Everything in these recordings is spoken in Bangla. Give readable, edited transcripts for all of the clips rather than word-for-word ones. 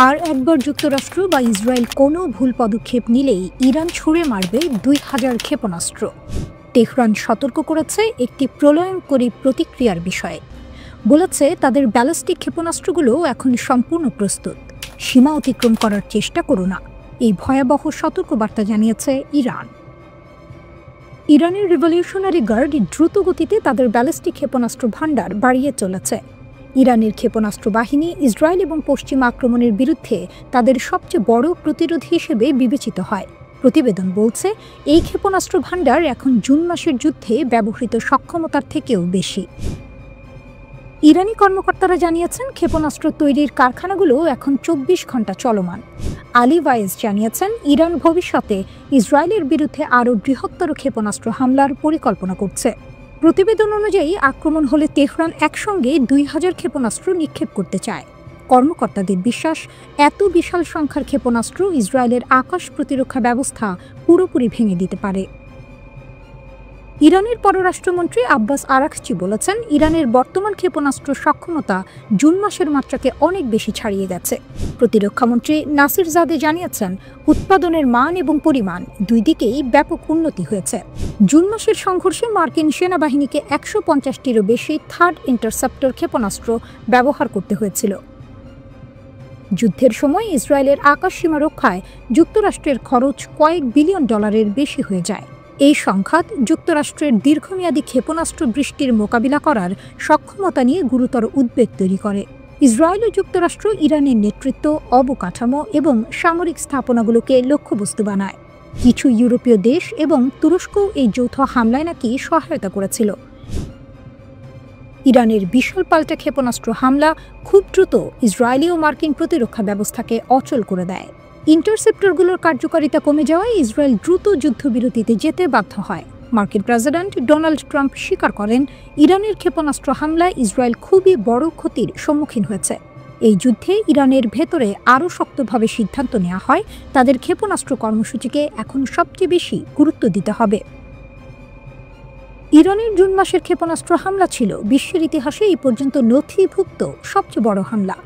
আর একবার যুক্তরাষ্ট্র বা ইসরায়েল কোনো ভুল পদক্ষেপ নিলেই ইরান ছুঁড়ে মারবে ২,০০০ ক্ষেপণাস্ত্র। তেহরান সতর্ক করেছে একটি প্রলয়ঙ্করী প্রতিক্রিয়ার বিষয়ে। বলেছে তাদের ব্যালিস্টিক ক্ষেপণাস্ত্রগুলো এখন সম্পূর্ণ প্রস্তুত, সীমা অতিক্রম করার চেষ্টা করো না, এই ভয়াবহ সতর্কবার্তা জানিয়েছে ইরান। ইরানের রিভলিউশনারি গার্ড দ্রুত গতিতে তাদের ব্যালিস্টিক ক্ষেপণাস্ত্র ভাণ্ডার বাড়িয়ে চলেছে। ইরানের ক্ষেপণাস্ত্র বাহিনী ইসরায়েল এবং পশ্চিমা আক্রমণের বিরুদ্ধে তাদের সবচেয়ে বড় প্রতিরোধ হিসেবে বিবেচিত হয়। প্রতিবেদন বলছে এই ক্ষেপণাস্ত্র ভাণ্ডার এখন জুন মাসের যুদ্ধে ব্যবহৃত সক্ষমতার থেকেও বেশি। ইরানি কর্মকর্তারা জানিয়েছেন ক্ষেপণাস্ত্র তৈরির কারখানাগুলো এখন ২৪ ঘন্টা চলমান। আলী ভায়েজ জানিয়েছেন ইরান ভবিষ্যতে ইসরায়েলের বিরুদ্ধে আরও বৃহত্তর ক্ষেপণাস্ত্র হামলার পরিকল্পনা করছে। প্রতিবেদন অনুযায়ী আক্রমণ হলে তেহরান একসঙ্গে ২,০০০ ক্ষেপণাস্ত্র নিক্ষেপ করতে চায়। কর্মকর্তাদের বিশ্বাস, এত বিশাল সংখ্যার ক্ষেপণাস্ত্র ইসরায়েলের আকাশ প্রতিরক্ষা ব্যবস্থা পুরোপুরি ভেঙে দিতে পারে। ইরানের পররাষ্ট্রমন্ত্রী আব্বাস আরাকচি বলেছেন ইরানের বর্তমান ক্ষেপণাস্ত্র সক্ষমতা জুন মাসের মাত্রাকে অনেক বেশি ছাড়িয়ে গেছে। প্রতিরক্ষামন্ত্রী নাসির জাদে জানিয়েছেন উৎপাদনের মান এবং পরিমাণ দুই দিকেই ব্যাপক উন্নতি হয়েছে। জুন মাসের সংঘর্ষে মার্কিন সেনাবাহিনীকে ১৫০টিরও বেশি থার্ড ইন্টারসেপ্টর ক্ষেপণাস্ত্র ব্যবহার করতে হয়েছিল। যুদ্ধের সময় ইসরায়েলের আকাশসীমা রক্ষায় যুক্তরাষ্ট্রের খরচ কয়েক বিলিয়ন ডলারের বেশি হয়ে যায়। এই সংঘাত যুক্তরাষ্ট্রের দীর্ঘমেয়াদী ক্ষেপণাস্ত্র বৃষ্টির মোকাবিলা করার সক্ষমতা নিয়ে গুরুতর উদ্বেগ তৈরি করে। ইসরায়েল ও যুক্তরাষ্ট্র ইরানের নেতৃত্ব, অবকাঠামো এবং সামরিক স্থাপনাগুলোকে লক্ষ্যবস্তু বানায়। কিছু ইউরোপীয় দেশ এবং তুরস্ক এই যৌথ হামলায় নাকি সহায়তা করেছিল। ইরানের বিশাল পাল্টা ক্ষেপণাস্ত্র হামলা খুব দ্রুত ইসরায়েলি ও মার্কিন প্রতিরক্ষা ব্যবস্থাকে অচল করে দেয়। ইন্টারসেপ্টরগুলোর কার্যকারিতা কমে যাওয়ায় ইসরায়েল দ্রুত যুদ্ধবিরতিতে যেতে বাধ্য হয়। মার্কিন প্রেসিডেন্ট ডোনাল্ড ট্রাম্প স্বীকার করেন ইরানের ক্ষেপণাস্ত্র হামলায় ইসরায়েল খুবই বড় ক্ষতির সম্মুখীন হয়েছে। এই যুদ্ধে ইরানের ভেতরে আরও শক্তভাবে সিদ্ধান্ত নেওয়া হয় তাদের ক্ষেপণাস্ত্র কর্মসূচিকে এখন সবচেয়ে বেশি গুরুত্ব দিতে হবে। ইরানের জুন মাসের ক্ষেপণাস্ত্র হামলা ছিল বিশ্বের ইতিহাসে এই পর্যন্ত নথিভুক্ত সবচেয়ে বড় হামলা।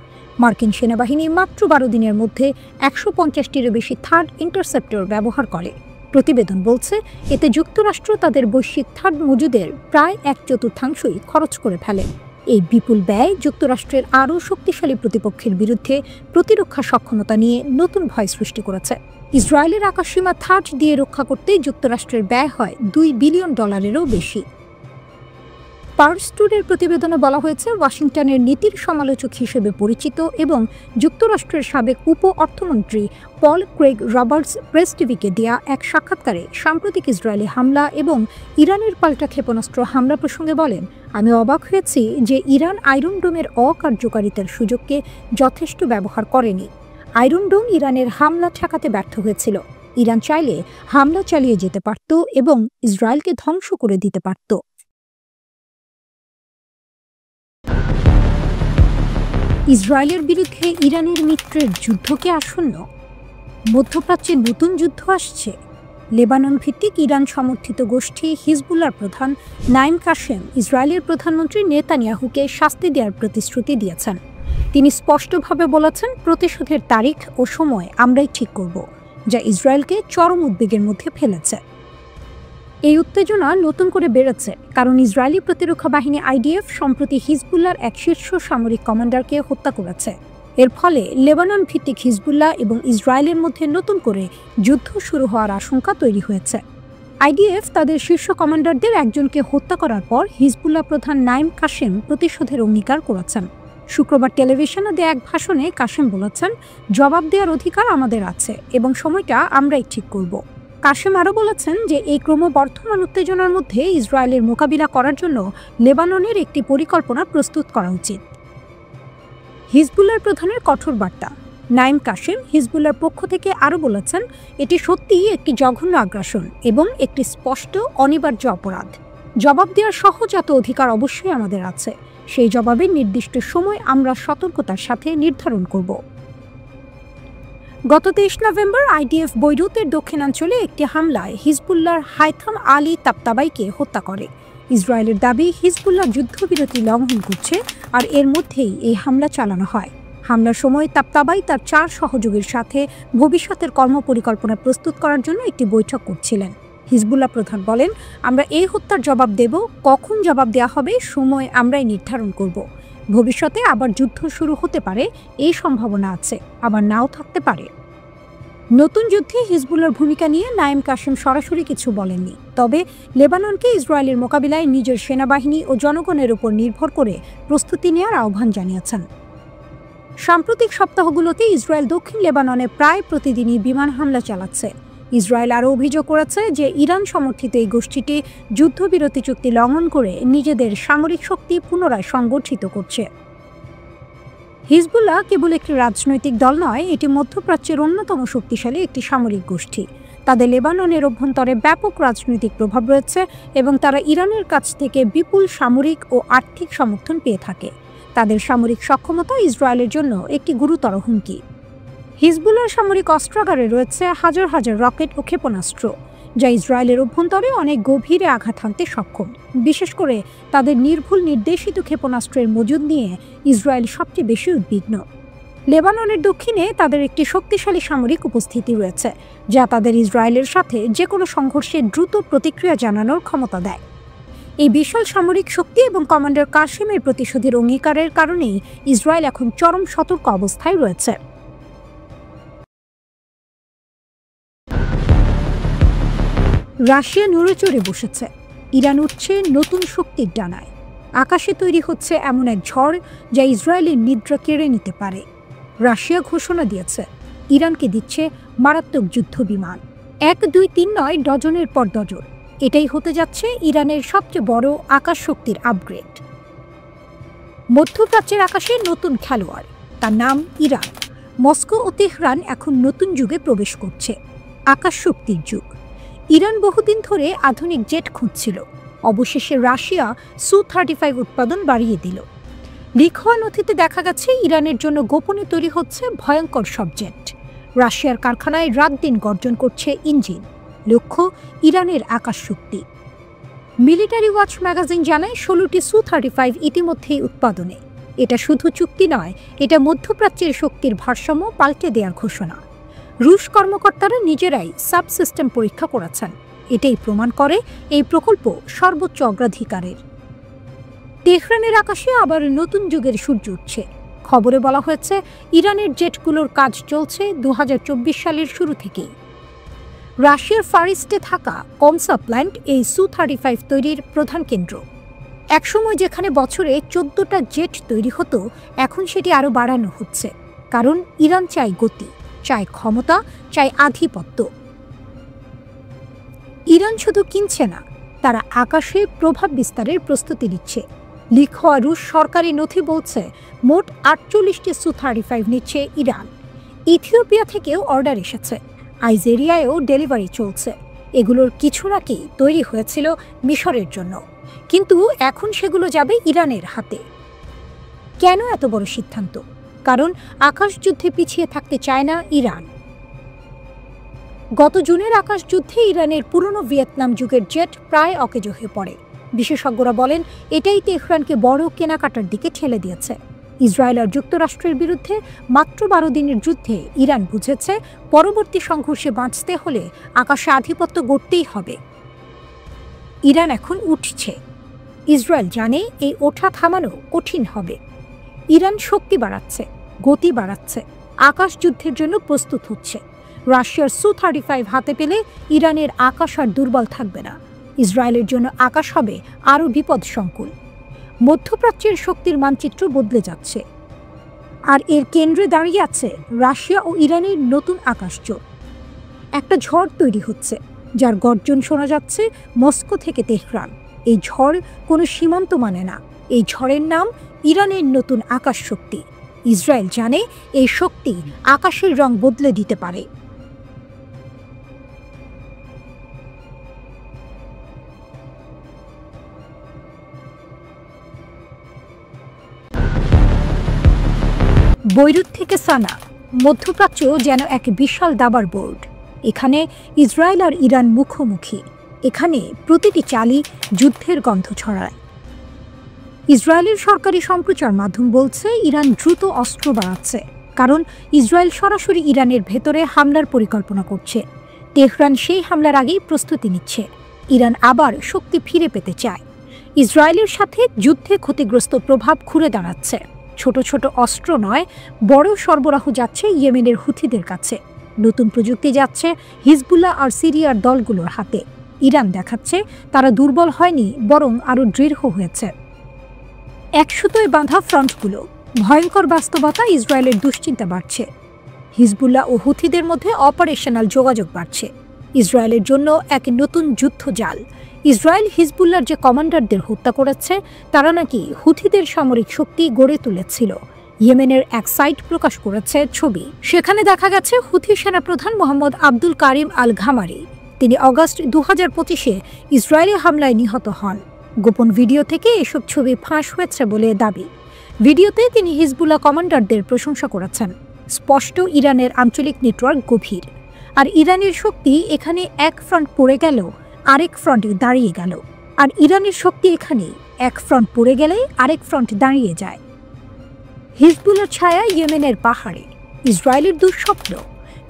মার্কিন সেনাবাহিনী মাত্র ১২ দিনের মধ্যে ১৫০টিরও বেশি থার্ড ইন্টারসেপ্টর ব্যবহার করে। প্রতিবেদন বলছে এতে যুক্তরাষ্ট্র তাদের বৈশ্বিক থার্ড মজুদের প্রায় ১/৪ খরচ করে ফেলে। এই বিপুল ব্যয় যুক্তরাষ্ট্রের আরও শক্তিশালী প্রতিপক্ষের বিরুদ্ধে প্রতিরক্ষা সক্ষমতা নিয়ে নতুন ভয় সৃষ্টি করেছে। ইসরায়েলের আকাশসীমা থার্ড দিয়ে রক্ষা করতে যুক্তরাষ্ট্রের ব্যয় হয় $2 বিলিয়ন বেশি। পার্স টুডের প্রতিবেদনে বলা হয়েছে ওয়াশিংটনের নীতির সমালোচক হিসেবে পরিচিত এবং যুক্তরাষ্ট্রের সাবেক উপ অর্থমন্ত্রী পল ক্রেগ রবার্টস প্রেস টিভিকে দেয়া এক সাক্ষাৎকারে সাম্প্রতিক ইসরায়েলি হামলা এবং ইরানের পাল্টা ক্ষেপণাস্ত্র হামলা প্রসঙ্গে বলেন, আমি অবাক হয়েছি যে ইরান আয়রন ডোমের অকার্যকারিতার সুযোগকে যথেষ্ট ব্যবহার করেনি। আয়রন ডোম ইরানের হামলা ঠেকাতে ব্যর্থ হয়েছিল। ইরান চাইলে হামলা চালিয়ে যেতে পারত এবং ইসরায়েলকে ধ্বংস করে দিতে পারত। ইসরায়েলের বিরুদ্ধে ইরানের মিত্রের যুদ্ধকে আসন্ন। মধ্যপ্রাচ্যে নতুন যুদ্ধ আসছে। লেবানন ভিত্তিক ইরান সমর্থিত গোষ্ঠী হিজবুল্লাহর প্রধান নাইম কাশেম ইসরায়েলের প্রধানমন্ত্রী নেতানিয়াহুকে শাস্তি দেওয়ার প্রতিশ্রুতি দিয়েছেন। তিনি স্পষ্টভাবে বলেছেন, প্রতিশোধের তারিখ ও সময় আমরাই ঠিক করব, যা ইসরায়েলকে চরম উদ্বেগের মধ্যে ফেলেছে। এই উত্তেজনা নতুন করে বেড়েছে কারণ ইসরায়েলি প্রতিরক্ষা বাহিনী IDF সম্প্রতি হিজবুল্লাহর এক শীর্ষ সামরিক কমান্ডারকে হত্যা করেছে। এর ফলে লেবানন ভিত্তিক হিজবুল্লাহ এবং ইসরায়েলের মধ্যে নতুন করে যুদ্ধ শুরু হওয়ার আশঙ্কা তৈরি হয়েছে। IDF তাদের শীর্ষ কমান্ডারদের একজনকে হত্যা করার পর হিজবুল্লাহ প্রধান নাইম কাশেম প্রতিশোধের অঙ্গীকার করেছেন। শুক্রবার টেলিভিশনে দেয়া এক ভাষণে কাশেম বলেছেন, জবাব দেওয়ার অধিকার আমাদের আছে এবং সময়টা আমরাই ঠিক করব। কাশেম আরও বলেছেন যে এই ক্রমবর্ধমান উত্তেজনার মধ্যে ইসরায়েলের মোকাবিলা করার জন্য লেবাননের একটি পরিকল্পনা প্রস্তুত করা উচিত। হিজবুল্লাহর প্রধানের কঠোর বার্তা। নাইম কাশেম হিজবুল্লাহর পক্ষ থেকে আরও বলেছেন, এটি সত্যিই একটি জঘন্য আগ্রাসন এবং একটি স্পষ্ট অনিবার্য অপরাধ। জবাব দেওয়ার সহজাত অধিকার অবশ্যই আমাদের আছে। সেই জবাবের নির্দিষ্ট সময় আমরা সতর্কতার সাথে নির্ধারণ করব। গত 23 নভেম্বর IDF বৈরুতের দক্ষিণাঞ্চলে একটি হামলায় হিজবুল্লাহর হাইথাম আলী তাবতাবাইকে হত্যা করে। ইসরায়েলের দাবি হিজবুল্লাহ যুদ্ধবিরতি লঙ্ঘন করছে আর এর মধ্যেই এই হামলা চালানো হয়। হামলার সময় তাবতাবাই তার 4 সহযোগীর সাথে ভবিষ্যতের কর্মপরিকল্পনা প্রস্তুত করার জন্য একটি বৈঠক করছিলেন। হিজবুল্লাহ প্রধান বলেন, আমরা এই হত্যার জবাব দেব, কখন জবাব দেওয়া হবে সময় আমরাই নির্ধারণ করব। ভবিষ্যতে আবার যুদ্ধ শুরু হতে পারে, এই সম্ভাবনা আছে, আবার নাও থাকতে পারে। নতুন যুদ্ধে হিজবুল্লাহর ভূমিকা নিয়ে নায়েম কাসেম সরাসরি কিছু বলেননি, তবে লেবাননকে ইসরায়েলের মোকাবিলায় নিজের সেনাবাহিনী ও জনগণের উপর নির্ভর করে প্রস্তুতি নেওয়ার আহ্বান জানিয়েছেন। সাম্প্রতিক সপ্তাহগুলোতে ইসরায়েল দক্ষিণ লেবাননে প্রায় প্রতিদিনই বিমান হামলা চালাচ্ছে। ইসরায়েল আরও অভিযোগ করেছে যে ইরান সমর্থিত এই গোষ্ঠীটি যুদ্ধবিরতি চুক্তি লঙ্ঘন করে নিজেদের সামরিক শক্তি পুনরায় সংগঠিত করছে। হিজবুল্লাহ কেবল একটি রাজনৈতিক দল নয়, এটি মধ্যপ্রাচ্যের অন্যতম শক্তিশালী একটি সামরিক গোষ্ঠী। তাদের লেবাননের অভ্যন্তরে ব্যাপক রাজনৈতিক প্রভাব রয়েছে এবং তারা ইরানের কাছ থেকে বিপুল সামরিক ও আর্থিক সমর্থন পেয়ে থাকে। তাদের সামরিক সক্ষমতা ইসরায়েলের জন্য একটি গুরুতর হুমকি। হিজবুল্লাহর সামরিক অস্ত্রাগারে রয়েছে হাজার হাজার রকেট ও ক্ষেপণাস্ত্র, যা ইসরায়েলের অভ্যন্তরে অনেক গভীরে আঘাত হানতে সক্ষম। বিশেষ করে তাদের নির্ভুল নির্দেশিত ক্ষেপণাস্ত্রের মজুদ নিয়ে ইসরায়েল সবচেয়ে বেশি উদ্বিগ্ন। লেবাননের দক্ষিণে তাদের একটি শক্তিশালী সামরিক উপস্থিতি রয়েছে, যা তাদের ইসরায়েলের সাথে যে কোনো সংঘর্ষে দ্রুত প্রতিক্রিয়া জানানোর ক্ষমতা দেয়। এই বিশাল সামরিক শক্তি এবং কমান্ডার কাসেমের প্রতিশোধের অঙ্গীকারের কারণেই ইসরায়েল এখন চরম সতর্ক অবস্থায় রয়েছে। রাশিয়া নড়ে চড়ে বসেছে, ইরান উঠছে নতুন শক্তির ডানায়। আকাশে তৈরি হচ্ছে এমন এক ঝড় যা ইসরায়েলের নিদ্রা কেড়ে নিতে পারে। রাশিয়া ঘোষণা দিয়েছে ইরানকে দিচ্ছে মারাত্মক যুদ্ধ বিমান, 1, 2, 3 নয়, ডজনের পর ডজন। এটাই হতে যাচ্ছে ইরানের সবচেয়ে বড় আকাশ শক্তির আপগ্রেড। মধ্যপ্রাচ্যের আকাশে নতুন খেলোয়াড়, তার নাম ইরান। মস্কো ও তেহরান এখন নতুন যুগে প্রবেশ করছে, আকাশ শক্তির যুগ। ইরান বহুদিন ধরে আধুনিক জেট খুঁজছিল, অবশেষে রাশিয়া Su-35 উৎপাদন বাড়িয়ে দিল। লিক হওয়া নথিতে দেখা গেছে ইরানের জন্য গোপনে তৈরি হচ্ছে ভয়ঙ্কর সব জেট। রাশিয়ার কারখানায় রাত দিন গর্জন করছে ইঞ্জিন, লক্ষ্য ইরানের আকাশ শক্তি। মিলিটারি ওয়াচ ম্যাগাজিন জানায় 16টি Su-35 ইতিমধ্যেই উৎপাদনে। এটা শুধু চুক্তি নয়, এটা মধ্যপ্রাচ্যের শক্তির ভারসাম্য পাল্টে দেওয়ার ঘোষণা। রুশ কর্মকর্তারা নিজেরাই সাবসিস্টেম পরীক্ষা করেছেন, এটাই প্রমাণ করে এই প্রকল্প সর্বোচ্চ অগ্রাধিকারের। তেহরানের আকাশে আবার নতুন যুগের সূর্য উঠছে। খবরে বলা হয়েছে ইরানের জেটগুলোর কাজ চলছে 2024 সালের শুরু থেকেই। রাশিয়ার ফারিস্টে থাকা কমসা প্ল্যান্ট এই Su-35 তৈরির প্রধান কেন্দ্র। একসময় যেখানে বছরে 14টা জেট তৈরি হতো, এখন সেটি আরও বাড়ানো হচ্ছে, কারণ ইরান চায় গতি, চায় ক্ষমতা, চায় আধিপত্য। ইরান শুধু কিনছে না, তারা আকাশে প্রভাব বিস্তারের প্রস্তুতি নিচ্ছে। লিক হওয়া রুশ সরকারি নথি বলছে মোট 48টি Su-35 নিচ্ছে ইরান। ইথিওপিয়া থেকেও অর্ডার এসেছে, আইজেরিয়ায়ও ডেলিভারি চলছে। এগুলোর কিছুর আগেই তৈরি হয়েছিল মিশরের জন্য, কিন্তু এখন সেগুলো যাবে ইরানের হাতে। কেন এত বড় সিদ্ধান্ত? কারণ আকাশ যুদ্ধে পিছিয়ে থাকতে চায় না ইরান। গত জুনের আকাশ যুদ্ধে ইরানের পুরনো ভিয়েতনাম যুগের জেট প্রায় অকেজো হয়ে পড়ে। বিশেষজ্ঞরা বলেন এটাই তেহরানকে বড় কেনাকাটার দিকে ঠেলে দিয়েছে। ইসরায়েল আর যুক্তরাষ্ট্রের বিরুদ্ধে মাত্র 12 দিনের যুদ্ধে ইরান বুঝেছে পরবর্তী সংঘর্ষে বাঁচতে হলে আকাশে আধিপত্য গড়তেই হবে। ইরান এখন উঠছে, ইসরায়েল জানে এই ওঠা থামানো কঠিন হবে। ইরান শক্তি বাড়াচ্ছে, গতি বাড়াচ্ছে, আকাশ যুদ্ধের জন্য প্রস্তুত হচ্ছে। রাশিয়ার Su-35 হাতে পেলে ইরানের আকাশ আর দুর্বল থাকবে না। ইসরায়েলের জন্য আকাশ হবে আরও বিপদসংকুল। মধ্যপ্রাচ্যের শক্তির মানচিত্র বদলে যাচ্ছে, আর এর কেন্দ্রে দাঁড়িয়ে আছে রাশিয়া ও ইরানের নতুন আকাশজোট। একটা ঝড় তৈরি হচ্ছে, যার গর্জন শোনা যাচ্ছে মস্কো থেকে তেহরান। এই ঝড় কোনো সীমান্ত মানে না, এই ঝড়ের নাম ইরানের নতুন আকাশ শক্তি। ইসরায়েল জানে এই শক্তি আকাশের রং বদলে দিতে পারে। বৈরুত থেকে সানা, মধ্যপ্রাচ্য যেন এক বিশাল দাবার বোর্ড। এখানে ইসরায়েল আর ইরান মুখোমুখি, এখানে প্রতিটি চালই যুদ্ধের গন্ধ ছড়ায়। ইসরায়েলের সরকারি সম্প্রচার মাধ্যম বলছে ইরান দ্রুত অস্ত্র বাড়াচ্ছে, কারণ ইসরায়েল সরাসরি ইরানের ভেতরে হামলার পরিকল্পনা করছে। তেহরান সেই হামলার আগেই প্রস্তুতি নিচ্ছে। ইরান আবার শক্তি ফিরে পেতে চায়। ইসরায়েলের সাথে যুদ্ধে ক্ষতিগ্রস্ত প্রভাব ঘুরে দাঁড়াচ্ছে। ছোট ছোট অস্ত্র নয়, বড় সরবরাহ যাচ্ছে ইয়েমেনের হুথিদের কাছে। নতুন প্রযুক্তি যাচ্ছে হিজবুল্লাহ আর সিরিয়ার দলগুলোর হাতে। ইরান দেখাচ্ছে তারা দুর্বল হয়নি, বরং আরও দৃঢ় হয়েছে। একসুতোয় বাঁধা ফ্রন্টগুলো, ভয়ঙ্কর বাস্তবতা। ইসরায়েলের দুশ্চিন্তা বাড়ছে। হিজবুল্লাহ ও হুথিদের মধ্যে অপারেশনাল যোগাযোগ বাড়ছে। ইসরায়েলের জন্য এক নতুন যুদ্ধ জাল। ইসরায়েল হিজবুল্লাহর যে কমান্ডারদের হত্যা করেছে, তারা নাকি হুথিদের সামরিক শক্তি গড়ে তুলেছিল। ইয়েমেনের এক সাইট প্রকাশ করেছে ছবি। সেখানে দেখা গেছে হুথি সেনাপ্রধান মোহাম্মদ আব্দুল কারিম আল ঘামারি। তিনি অগাস্ট 2025-এ ইসরায়েলি হামলায় নিহত হন। গোপন ভিডিও থেকে এসব ছবি ফাঁস হয়েছে বলে দাবি। ভিডিওতে তিনি হিজবুল্লাহ কমান্ডারদের প্রশংসা করেছেন। স্পষ্ট ইরানের আঞ্চলিক নেটওয়ার্ক গভীর। আর ইরানের শক্তি এখানে এক ফ্রন্ট পড়ে গেল, আরেক ফ্রন্ট দাঁড়িয়ে গেল। আর ইরানের শক্তি এখানে এক ফ্রন্ট পড়ে গেলে আরেক ফ্রন্ট দাঁড়িয়ে যায়। হিজবুল্লাহর ছায়া ইয়েমেনের পাহাড়ে, ইসরায়েলের দুঃস্বপ্ন।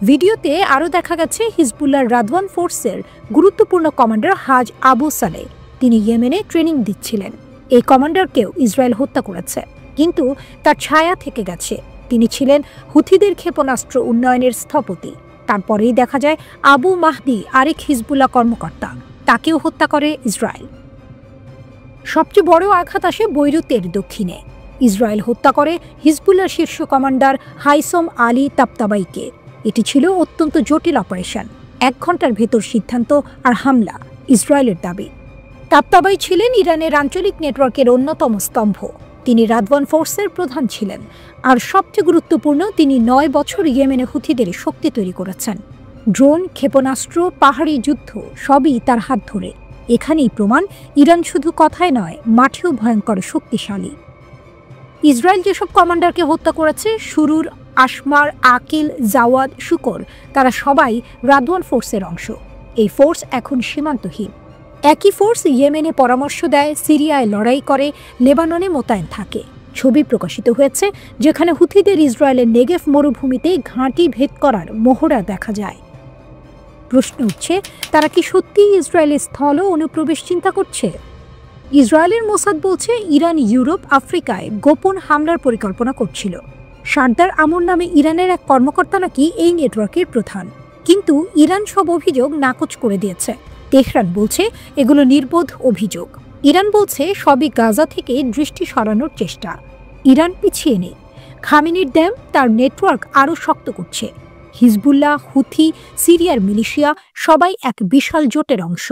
ভিডিওতে আরও দেখা গেছে হিজবুল্লাহর রাদওয়ান ফোর্সের গুরুত্বপূর্ণ কমান্ডার হাজ আবু সালেহ। তিনি ইয়েমেনে ট্রেনিং দিচ্ছিলেন। এই কমান্ডারকেও ইসরায়েল হত্যা করেছে, কিন্তু তার ছায়া থেকে গেছে। তিনি ছিলেন হুথিদের ক্ষেপণাস্ত্র উন্নয়নের স্থপতি। তারপরেই দেখা যায় আবু মাহদি, আরেক হিজবুল্লাহ কর্মকর্তা, তাকেও হত্যা করে ইসরায়েল। সবচেয়ে বড় আঘাত আসে বৈরুতের দক্ষিণে। ইসরায়েল হত্যা করে হিজবুল্লাহ শীর্ষ কমান্ডার হাইসম আলী তাবতাবাইকে। এটি ছিল অত্যন্ত জটিল অপারেশন। 1 ঘন্টার ভেতর সিদ্ধান্ত আর হামলা, ইসরায়েলের দাবি। তাবতাবাই ছিলেন ইরানের আঞ্চলিক নেটওয়ার্কের অন্যতম স্তম্ভ। তিনি রাদওয়ান ফোর্সের প্রধান ছিলেন। আর সবচেয়ে গুরুত্বপূর্ণ, তিনি 9 বছর ইয়েমেনে হুথিদের শক্তি তৈরি করেছেন। ড্রোন, ক্ষেপণাস্ত্র, পাহাড়ি যুদ্ধ, সবই তার হাত ধরে। এখানেই প্রমাণ ইরান শুধু কথায় নয়, মাঠেও ভয়ঙ্কর শক্তিশালী। ইসরায়েল যেসব কমান্ডারকে হত্যা করেছে, সুরুর, আসমার, আকিল, জাওয়াদ, শুকর, তারা সবাই রাদওয়ান ফোর্সের অংশ। এই ফোর্স এখন সীমান্তহীন। একই ফোর্স ইয়েমেনে পরামর্শ দেয়, সিরিয়ায় লড়াই করে, লেবাননে মোতায়েন থাকে। ছবি প্রকাশিত হয়েছে যেখানে হুথিদের ইসরায়েলের নেগেভ মরুভূমিতে ঘাঁটি ভেদ করার মহড়া দেখা যায়। প্রশ্ন উঠছে, তারা কি সত্যিই ইসরায়েলের স্থল অনুপ্রবেশ চিন্তা করছে? ইসরায়েলের মোসাদ বলছে ইরান ইউরোপ, আফ্রিকায় গোপন হামলার পরিকল্পনা করছিল। সারদার আমর নামে ইরানের এক কর্মকর্তা নাকি এই নেটওয়ার্কের প্রধান। কিন্তু ইরান সব অভিযোগ নাকচ করে দিয়েছে। তেহরান বলছে এগুলো নির্বোধ অভিযোগ। ইরান বলছে সবই গাজা থেকে দৃষ্টি সরানোর চেষ্টা। ইরান পিছিয়ে নেই। খামেনির ড্যাম তার নেটওয়ার্ক আরও শক্ত করছে। হিজবুল্লাহ, হুথি, সিরিয়ার মিলিশিয়া সবাই এক বিশাল জোটের অংশ।